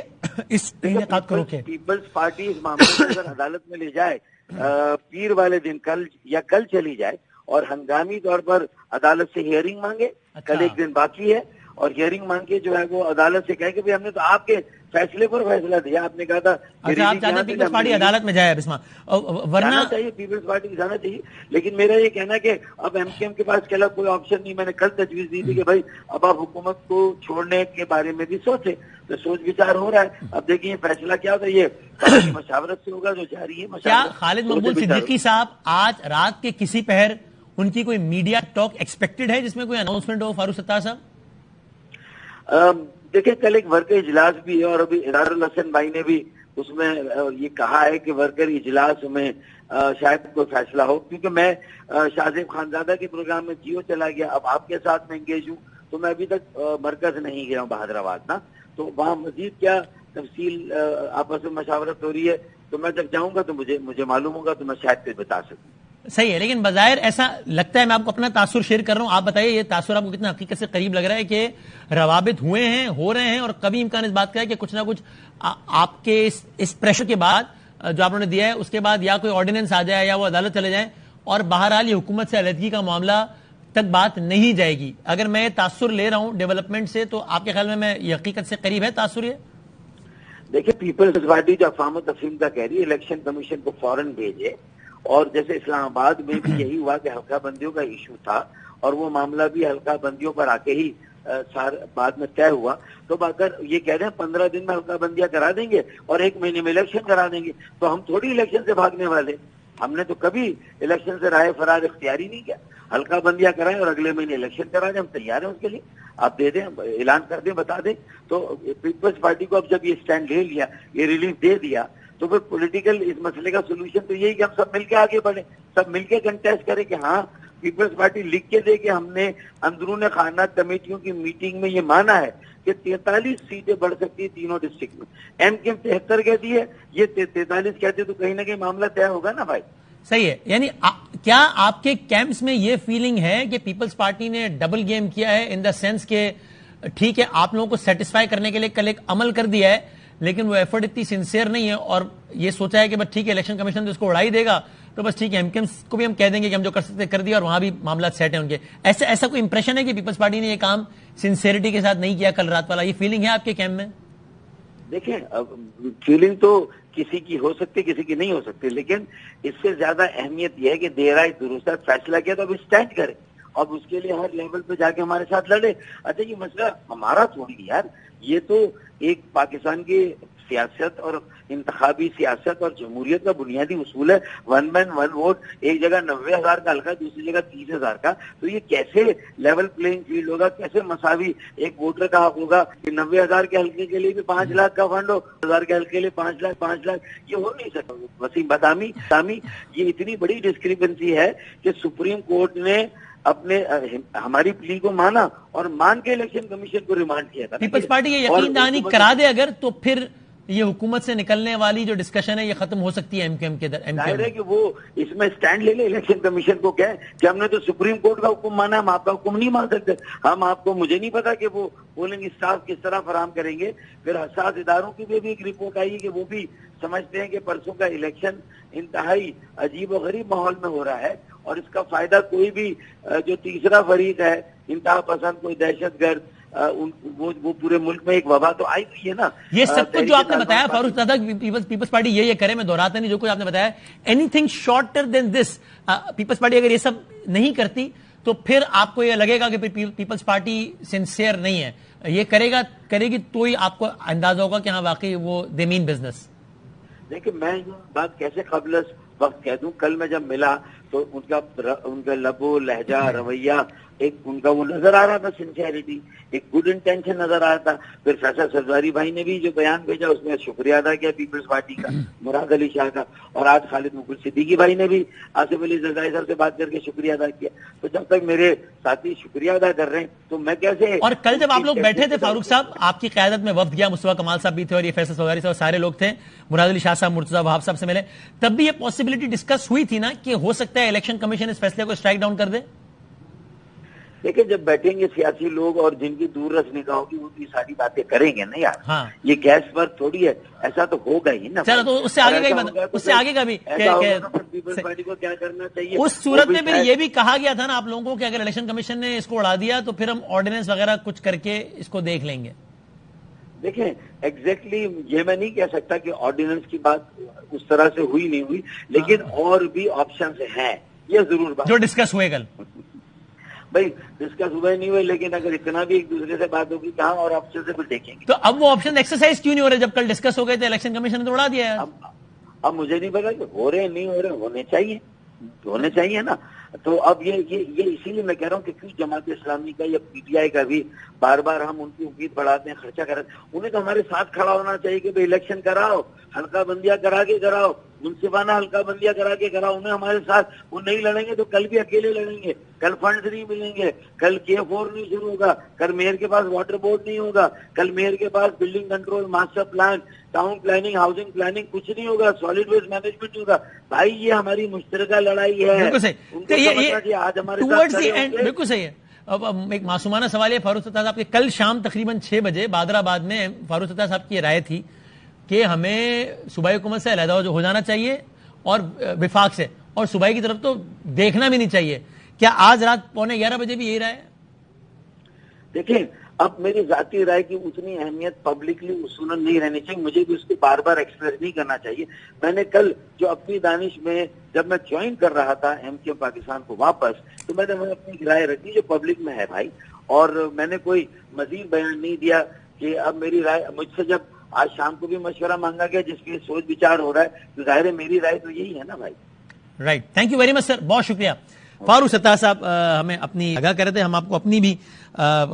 اس انعقاد کرو گے؟ پیپلز پارٹی اس معاملے کو اگر عدالت میں لے جائے، پیر والے دن کل چلی جائے اور ہنگامی طور پر عدالت سے ہیئرنگ مانگے. کل ایک دن باقی ہے اور ہیئرنگ مانگ کے جو ہے وہ عدالت سے کہے کہ ہم نے تو آپ کے فیصلے پر فیصلہ دیا. آپ نے کہا تھا آپ چاہتے ہیں پیپلز پارٹی عدالت میں جائے بسما, ورنہ چاہیے پیپلز پارٹی جانا چاہیے. لیکن میرا یہ کہنا ہے کہ اب ایم کیو ایم کے پاس کیا کوئی آپشن نہیں. میں نے کل تجویز دی تھی کہ بھائی اب آپ حکومت کو چھوڑنے کے بارے میں بھی سوچیں, تو سوچ وچار ہو رہا ہے. اب دیکھیں فیصلہ کیا ہوتا ہے, یہ مشاورت سے ہوگا جو جاری ہے. کیا خالد مقبول صدیقی صاحب آج رات کے کسی پہر ان کی کوئی میڈیا ٹاک ایکسپیکٹڈ ہے جس میں کوئی اناؤنسمنٹ ہو فاروق ستار صاحب؟ دیکھیں کل ایک ورکر اجلاس بھی ہے اور ابھی ادار الحسن بھائی نے بھی اس میں یہ کہا ہے کہ ورکر اجلاس میں شاید کوئی فیصلہ ہو, کیونکہ میں شاہ زیب خانزادہ کے پروگرام میں جیو چلا گیا, اب آپ کے ساتھ میں انگیج ہوں, تو میں ابھی تک مرکز نہیں گیا ہوں بہادرآباد نا, تو وہاں مزید کیا تفصیل آپس میں مشاورت ہو رہی ہے, تو میں جب جاؤں گا تو مجھے معلوم ہوگا, تو میں شاید پھر بتا سکوں. صحیح ہے, لیکن بظاہر ایسا لگتا ہے, میں آپ کو اپنا تاثر شیئر کر رہا ہوں, آپ بتائیے یہ تاثر آپ کو کتنا حقیقت سے قریب لگ رہا ہے کہ روابط ہوئے ہیں, ہو رہے ہیں, اور کبھی امکان اس بات کا ہے کہ کچھ نہ کچھ آپ کے اس پریشر کے بعد جو آپ نے دیا ہے اس کے بعد یا کوئی آرڈیننس آ جائے یا وہ عدالت چلے جائیں, اور بہرحال یہ حکومت سے علیحدگی کا معاملہ تک بات نہیں جائے گی. اگر میں تاثر لے رہا ہوں ڈیولپمنٹ سے, تو آپ کے خیال میں یہ حقیقت سے قریب ہے تاثر؟ یہ دیکھیں پیپلز پارٹی جو افہام و تفہیم کا کہہ رہی ہے, الیکشن کمیشن کو فوراً بھیجے, اور جیسے اسلام آباد میں بھی یہی ہوا کہ حلقہ بندیوں کا ایشو تھا اور وہ معاملہ بھی حلقہ بندیوں پر آ کے ہی بعد میں طے ہوا, تو اگر یہ کہہ رہے ہیں 15 دن میں حلقہ بندیاں کرا دیں گے اور 1 مہینے میں الیکشن کرا دیں گے, تو ہم تھوڑی الیکشن سے بھاگنے والے. ہم نے تو کبھی الیکشن سے رائے فرار اختیار ہی نہیں کیا. حلقہ بندیاں کرائیں اور اگلے مہینے الیکشن کرا دیں, ہم تیار ہیں اس کے لیے. آپ دے دیں, اعلان کر دیں, بتا دیں. تو پیپلز پارٹی کو اب جب یہ اسٹینڈ لے لیا, یہ ریلیف دے دیا, تو پھر پولیٹیکل اس مسئلے کا سولوشن تو یہی کہ ہم سب مل کے آگے بڑھیں, سب مل کے کنٹیسٹ کریں کہ ہاں پیپلز پارٹی لکھ کے دے کہ ہم نے اندرون خانہ کمیٹیوں کی میٹنگ میں یہ مانا ہے کہ 43 سیٹیں بڑھ سکتی ہیں تینوں ڈسٹرکٹ میں. ایم کیو ایم 73 کہتی ہے, یہ 43 کہتے تو کہیں نہ کہیں معاملہ طے ہوگا نا بھائی. صحیح ہے, یعنی کیا آپ کے کیمپس میں یہ فیلنگ ہے کہ پیپلز پارٹی نے ڈبل گیم کیا ہے, ان دا سینس کہ ٹھیک ہے آپ لوگوں کو سیٹسفائی کرنے کے لیے کل ایک عمل کر دیا ہے, لیکن وہ ایفرٹ اتنی سنسیئر نہیں ہے, اور یہ سوچا ہے کہ بس ٹھیک ہے الیکشن کمیشن تو اس کو اڑائی دے گا, تو بس ٹھیک ہے ایم کیو ایم کو بھی ہم کہہ دیں گے کہ ہم جو کر سکتے کر دیا, اور وہاں بھی معاملات سیٹ ہیں ان کے. ایسا کوئی امپریشن ہے کہ پیپلز پارٹی نے یہ کام سنسیئرٹی کے ساتھ نہیں کیا کل رات والا, یہ فیلنگ ہے آپ کے کیمپ میں؟ دیکھیں فیلنگ تو کسی کی ہو سکتی, کسی کی نہیں ہو سکتی, لیکن اس سے زیادہ اہمیت یہ ہے کہ دیرائے درست فیصلہ کیا تو اب اسٹینڈ کرے, اب اس کے لیے ہر لیول پہ جا کے ہمارے ساتھ لڑے. اچھا یہ مسئلہ ہمارا تھوڑی یار, یہ تو ایک پاکستان کی سیاست اور انتخابی سیاست اور جمہوریت کا بنیادی اصول ہے, 1 مین 1 ووٹ. ایک جگہ 90,000 کا حلقہ, دوسری جگہ 30,000 کا, تو یہ کیسے لیول پلینگ فیلڈ ہوگا, کیسے مساوی ایک ووٹر کا حق ہوگا کہ 90,000 کے حلقے کے لیے بھی 5 لاکھ کا فنڈ ہو, 1000 کے حلقے کے لیے 5 لاکھ, یہ ہو نہیں سکتا. وسیم بدامی یہ اتنی بڑی ڈسکریپنسی ہے کہ سپریم کورٹ نے اپنے ہماری پلی کو مانا اور مان کے الیکشن کمیشن کو ریمانڈ کیا تھا. پیپلز پارٹی یہ یقین دہانی کرا دے اگر, تو پھر یہ حکومت سے نکلنے والی جو ڈسکشن ہے یہ ختم ہو سکتی ہے ایم کیو ایم کے در. ظاہر ہے کہ وہ اس میں سٹینڈ لے لے, الیکشن کمیشن کو کہے کہ ہم نے تو سپریم کورٹ کا حکم مانا, ہم آپ کا حکم نہیں مان سکتے. ہم آپ کو, مجھے نہیں پتا کہ وہ پولنگ اسٹاف کس طرح فراہم کریں گے. پھر حساس اداروں کی بھی ایک رپورٹ آئی کہ وہ بھی سمجھتے ہیں کہ پرسوں کا الیکشن انتہائی عجیب و غریب ماحول میں ہو رہا ہے, اور اس کا فائدہ کوئی بھی جو تیسرا فریق ہے, انتہا پسند, کوئی دہشت گرد, وہ پورے ملک میں ایک وبا تو آئی ہوئی ہے نا. یہ سب کچھ جو آپ نے بتایا فاروق زادہ, پیپلز پارٹی یہ کرے, میں دہراتا نہیں جو کچھ آپ نے بتایا, اینی تھنگ شارٹر دین دس, پیپلز پارٹی اگر یہ سب نہیں کرتی تو پھر آپ کو یہ لگے گا کہ پیپلز پارٹی سنسیئر نہیں ہے, یہ کرے گی تو ہی آپ کو اندازہ ہوگا کہ ہاں واقعی وہ دے مین بزنس. دیکھیں میں یہ بات کیسے قبل وقت کہہ دوں, کل میں جب ملا تو ان کا لب و لہجہ, رویہ, ایک ان کا وہ نظر آ رہا تھا, سنسیئرٹی, ایک گڈ انٹینشن نظر آ رہا تھا. پھر فیصل سرزاری بھائی نے بھی جو بیان بھیجا اس میں شکریہ ادا کیا پیپلز پارٹی کا, مراد علی شاہ کا, اور آج خالد مقبول صدیقی بھائی نے بھی آصف علی زرداری صاحب سے بات کر کے شکریہ ادا کیا. تو جب تک میرے ساتھی شکریہ ادا کر رہے ہیں تو میں کیسے. اور کل جب آپ لوگ بیٹھے تھے فاروق صاحب, آپ کی قیادت میں وفد گیا, مصطفیٰ کمال صاحب بھی تھے اور یہ فیصل سرزاری صاحب سارے لوگ تھے, مراد علی شاہ صاحب, مرتضیٰ وہاب صاحب سے ملے, تب بھی یہ پاسبلٹی ڈسکس ہوئی تھی نا کہ ہو سکتا ہے الیکشن کمیشن اس فیصلے کو اسٹرائک ڈاؤن کر دے؟ دیکھیں جب بیٹھیں گے سیاسی لوگ اور جن کی دور رس نگاہ ہوگی وہ بھی ساری باتیں کریں گے نا یار. ہاں یہ گیس پر تھوڑی ہے, ایسا تو ہوگا ہی نا. چلو تو اس سے آگے کا بھی, اس سے آگے کا بھی پیپلز پارٹی کو کیا کرنا چاہیے اس صورت میں پھر یہ بھی کہا گیا تھا نا آپ لوگوں کو کہ اگر الیکشن کمیشن نے اس کو اڑا دیا تو پھر ہم آرڈیننس وغیرہ کچھ کر کے اس کو دیکھ لیں گے. دیکھیں ایگزیکٹلی یہ میں نہیں کہہ سکتا کہ آرڈیننس کی بات اس طرح سے ہوئی نہیں ہوئی, لیکن اور بھی آپشنز ہیں یہ ضرور بات جو ڈسکس ہوئے کل. بھائی ڈسکس ہوئے نہیں ہوئے, لیکن اگر اتنا بھی ایک دوسرے سے بات ہوگی کہاں اور آپشن سے پھر دیکھیں گے. تو اب وہ آپشن ایکسرسائز کیوں نہیں ہو رہے جب کل ڈسکس ہو گئے تھے الیکشن کمیشن نے تو اڑا دیا ہے. اب مجھے نہیں پتا کہ ہو رہے نہیں ہو رہے, ہونے چاہیے نا. تو اب یہ اسی لیے میں کہہ رہا ہوں کہ کیوں جماعت اسلامی کا یا پی ٹی آئی کا بھی بار بار ہم ان کی امید بڑھاتے ہیں, خرچہ کراتے ہیں. انہیں تو ہمارے ساتھ کھڑا ہونا چاہیے کہ الیکشن کراؤ, حلقہ بندیاں کرا کے کراؤ, منصفانہ حلقہ بندیاں کرا کے کراؤ. انہیں ہمارے ساتھ وہ نہیں لڑیں گے تو کل بھی اکیلے لڑیں گے. کل فنڈز نہیں ملیں گے, کل K4 نہیں شروع ہوگا, کل میئر کے پاس واٹر بورڈ نہیں ہوگا, کل میئر کے پاس building control, master plan, town planning, housing planning کچھ نہیں ہوگا, سالڈ ویسٹ مینجمنٹ نہیں ہوگا. بھائی یہ ہماری مشترکہ لڑائی ہے. بالکل صحیح, آج ہمارے ٹورڈز دی اینڈ بالکل صحیح ہے. اب ایک معصومانہ سوال ہے فاروق ستار صاحب کے. کل شام تقریباً 6 بجے بادر آباد میں فاروق ستار صاحب کی یہ رائے تھی کہ ہمیں صوبائی حکومت سے علیحدہ ہو جانا چاہیے اور وفاق سے, اور صوبائی کی طرف تو دیکھنا بھی نہیں چاہیے. کیا آج رات 11:15 بجے بھی یہی رائے ہے؟ دیکھیں اب میری ذاتی رائے کی اتنی اہمیت پبلکلی اصولاً نہیں رہنی چاہیے, مجھے بھی اس کو بار بار ایکسپریس نہیں کرنا چاہیے. میں نے کل جو اپنی دانش میں جب میں جوائن کر رہا تھا MQ پاکستان کو واپس, تو میں نے اپنی رائے رکھی جو پبلک میں ہے بھائی, اور میں نے کوئی مزید بیان نہیں دیا کہ اب میری رائے. مجھ سے جب آج شام کو بھی مشورہ مانگا گیا جس کی سوچ بچار ہو رہا ہے, تو ظاہر ہے میری رائے تو یہی ہے نا بھائی. Right, thank you very much sir, بہت شکریہ. فاروق ستار صاحب ہمیں اپنی آگاہ کر رہے تھے. ہم آپ کو اپنی بھی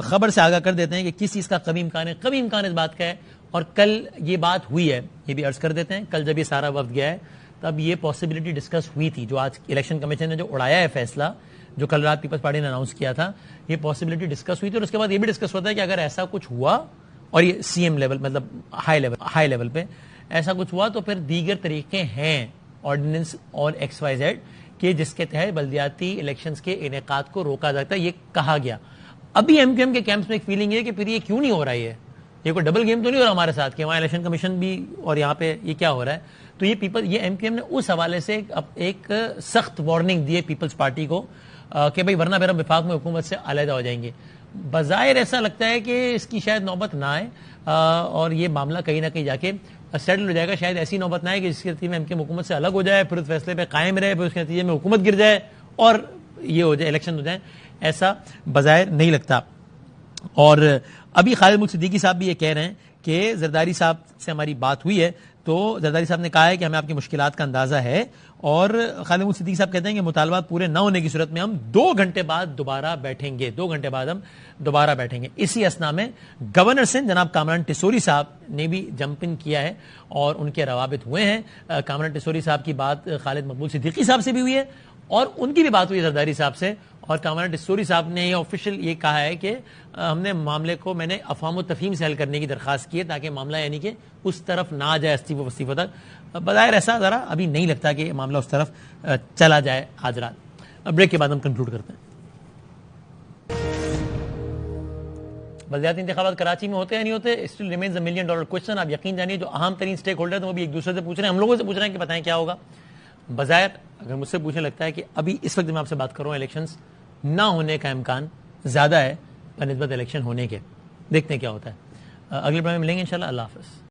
خبر سے آگاہ کر دیتے ہیں کہ کس چیز کا قوی امکان ہے. قوی امکان اس بات کا ہے, اور کل یہ بات ہوئی ہے, یہ بھی عرض کر دیتے ہیں. کل جب یہ سارا وفد گیا ہے تب یہ پاسبلٹی ڈسکس ہوئی تھی, جو آج الیکشن کمیشن نے جو اڑایا ہے فیصلہ, جو کل رات پیپلز پارٹی نے اناؤنس کیا تھا, یہ پاسبلٹی ڈسکس ہوئی تھی. اور اس کے بعد یہ بھی ڈسکس ہوتا ہے کہ اگر ایسا کچھ ہوا, اور یہ CM لیول مطلب ہائی لیول پہ ایسا کچھ ہوا, تو پھر دیگر طریقے ہیں آرڈیننس اور XYZ کہ جس کے تحت بلدیاتی الیکشنز کے انعقاد کو روکا جاتا ہے. یہ کہا گیا. ابھی MQM کے کیمپس میں ایک فیلنگ ہے کہ پھر یہ کیوں نہیں ہو رہا ہے, یہ کوئی ڈبل گیم تو نہیں ہو رہا ہمارے ساتھ کہ وہاں الیکشن کمیشن بھی اور یہاں پہ یہ کیا ہو رہا ہے. تو یہ MQM نے اس حوالے سے ایک سخت وارننگ دی ہے پیپلز پارٹی کو کہ بھائی ورنہ پھر ہم وفاق میں حکومت سے علیحدہ ہو جائیں گے. بظاہر ایسا لگتا ہے کہ اس کی شاید نوبت نہ آئے, اور یہ معاملہ کہیں نہ کہیں جا کے سیٹل ہو جائے گا. شاید ایسی نوبت نہ آئے کہ جس کے نتیجے میں MQM حکومت سے الگ ہو جائے, پھر اس فیصلے پہ قائم رہے, پھر اس کے نتیجے میں حکومت گر جائے اور یہ ہو جائے, الیکشن ہو جائے. ایسا بظاہر نہیں لگتا. اور ابھی خالد ملک صدیقی صاحب بھی یہ کہہ رہے ہیں کہ زرداری صاحب سے ہماری بات ہوئی ہے, تو زرداری صاحب نے کہا ہے کہ ہمیں آپ کی مشکلات کا اندازہ ہے, اور خالد ملک صدیقی صاحب کہتے ہیں کہ مطالبات پورے نہ ہونے کی صورت میں ہم 2 گھنٹے بعد دوبارہ بیٹھیں گے. 2 گھنٹے بعد ہم دوبارہ بیٹھیں گے. اسی اسنا میں گورنر سندھ جناب کامران ٹیسوری صاحب نے بھی جمپ ان کیا ہے اور ان کے روابط ہوئے ہیں. کامران ٹیسوری صاحب کی بات خالد مقبول صدیقی صاحب سے بھی ہوئی ہے, اور ان کی بھی بات ہوئی ہے زرداری صاحب سے. اور کامران ٹیسوری صاحب نے یہ آفیشیل یہ کہا ہے کہ ہم نے معاملے کو, میں نے افہام و تفہیم سے حل کرنے کی درخواست کی ہے تاکہ معاملہ یعنی کہ اس طرف نہ آ جائے استعفوں تک. بظاہر ایسا ذرا ابھی نہیں لگتا کہ معاملہ اس طرف چلا جائے آج رات. بریک کے بعد ہم کنکلوڈ کرتے ہیں. بلدیاتی انتخابات کراچی میں ہوتے ہیں نہیں ہوتے, اسٹل ریمینز $1 ملین کوشچن. آپ یقین جانیے جو اہم ترین اسٹیک ہولڈر ہیں وہ بھی ایک دوسرے سے پوچھ رہے ہیں, ہم لوگوں سے پوچھ رہے ہیں کہ بتائیں کیا ہوگا. بظاہر اگر مجھ سے پوچھنے لگتا ہے کہ ابھی اس وقت میں آپ سے بات کر رہا ہوں الیکشنز نہ ہونے کا امکان زیادہ ہے بنسبت الیکشن ہونے کے. دیکھتے ہیں کیا ہوتا ہے. اگلے پروگرام میں ملیں گے انشاءاللہ. اللہ حافظ.